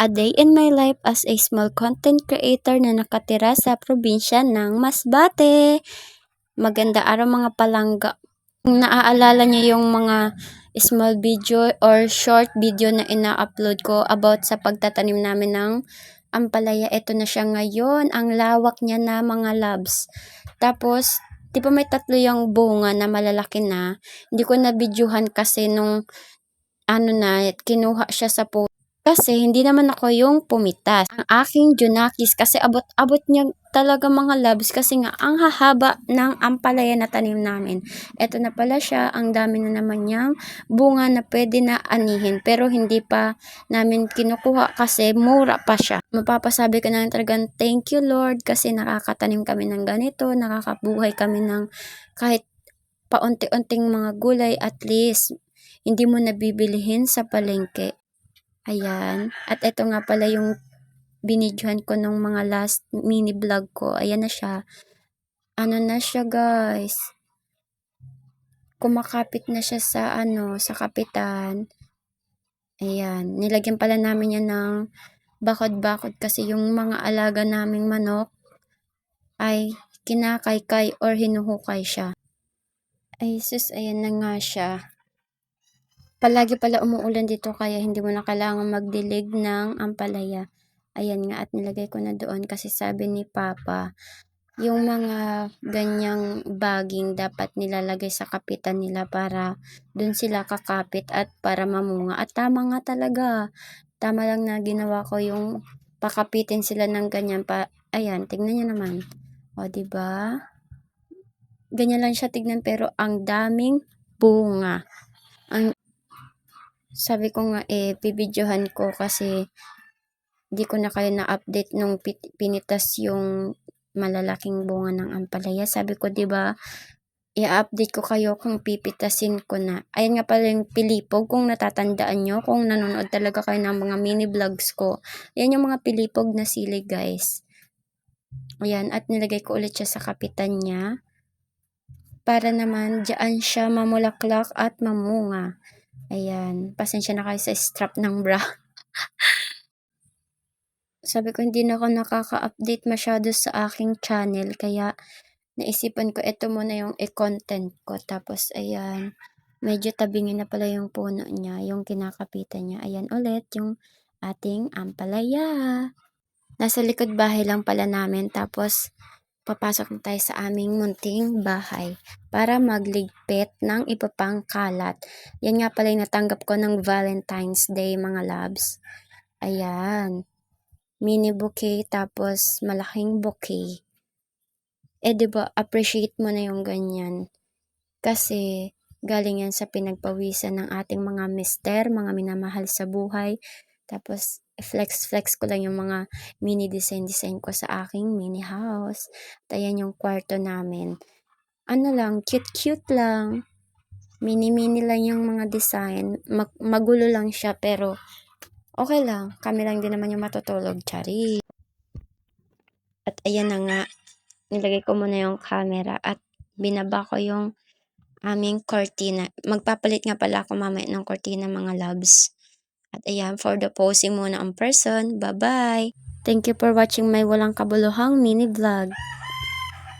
A day in my life as a small content creator na nakatira sa probinsya ng Masbate. Maganda araw mga palangga. Kung naaalala niyo yung mga small video or short video na ina-upload ko about sa pagtatanim namin ng ampalaya, ito na siya ngayon. Ang lawak niya na mga loves. Tapos, di ba may tatlo yung bunga na malalaki na? Hindi ko na videohan kasi nung kinuha siya sa kasi hindi naman ako yung pumitas. Ang aking Junakis kasi abot-abot niya talaga mga loves kasi nga ang hahaba ng ampalaya na tanim namin. Ito na pala siya, ang dami na naman niyang bunga na pwede na anihin pero hindi pa namin kinukuha kasi mura pa siya. Mapapasabi ka na talagang thank you Lord kasi nakakatanim kami ng ganito, nakakabuhay kami ng kahit paunti-unting mga gulay, at least hindi mo nabibilihin sa palengke. Ayan. At ito nga pala yung binidyohan ko nung mga last mini vlog ko. Ayan na siya. Ano na siya guys. Kumakapit na siya sa sa kapitan. Ayan. Nilagyan pala namin yan ng bakod-bakod kasi yung mga alaga naming manok ay kinakaykay or hinuhukay siya. Ay sus, ayan na nga siya. Palagi pala umuulan dito kaya hindi mo na kailangan magdilig ng ampalaya. Ayan nga, at nilagay ko na doon kasi sabi ni Papa, yung mga ganyang baging dapat nilalagay sa kapitan nila para dun sila kakapit at para mamunga. At tama nga talaga. Tama lang na ginawa ko yung pakapitin sila ng ganyan pa. Ayan, tignan niyo naman. O, diba? Ganyan lang siya tignan pero ang daming bunga. Sabi ko nga bibidyohan ko kasi di ko na kayo na-update nung pinitas yung malalaking bunga ng ampalaya. Sabi ko, di ba, i-update ko kayo kung pipitasin ko na. Ayan nga pala yung pilipog, kung natatandaan nyo, kung nanonood talaga kayo ng mga mini vlogs ko. Ayan yung mga pilipog na sili, guys. Ayan, at nilagay ko ulit siya sa kapitan niya. Para naman, diyan siya mamulaklak at mamunga. Ayan, pasensya na kayo sa strap ng bra. Sabi ko hindi na ako nakaka-update masyado sa aking channel kaya naisipan ko ito muna yung i-content ko. Tapos ayan, medyo tabingin na pala yung puno niya, yung kinakapitan niya. Ayan ulit yung ating ampalaya. Nasa likod bahay lang pala namin tapos papasok na tayo sa aming munting bahay para magligpit ng iba pang kalat. Yan nga pala yung natanggap ko ng Valentine's Day mga loves. Ayan. Mini bouquet tapos malaking bouquet. Diba, appreciate mo na yung ganyan. Kasi galing yan sa pinagpawisan ng ating mga mister, mga minamahal sa buhay. Tapos flex ko lang yung mga mini design ko sa aking mini house. At ayan yung kwarto namin. Ano lang, cute lang. Mini lang yung mga design. Magulo lang siya pero okay lang. Kami lang din naman yung matutulog. Chari. At ayan na nga. Nilagay ko muna yung camera at binaba ko yung aming cortina. Magpapalit nga pala ako mamaya ng cortina mga loves. At ayan, for the posing muna ang person. Bye-bye! Thank you for watching my walang kabuluhang mini vlog.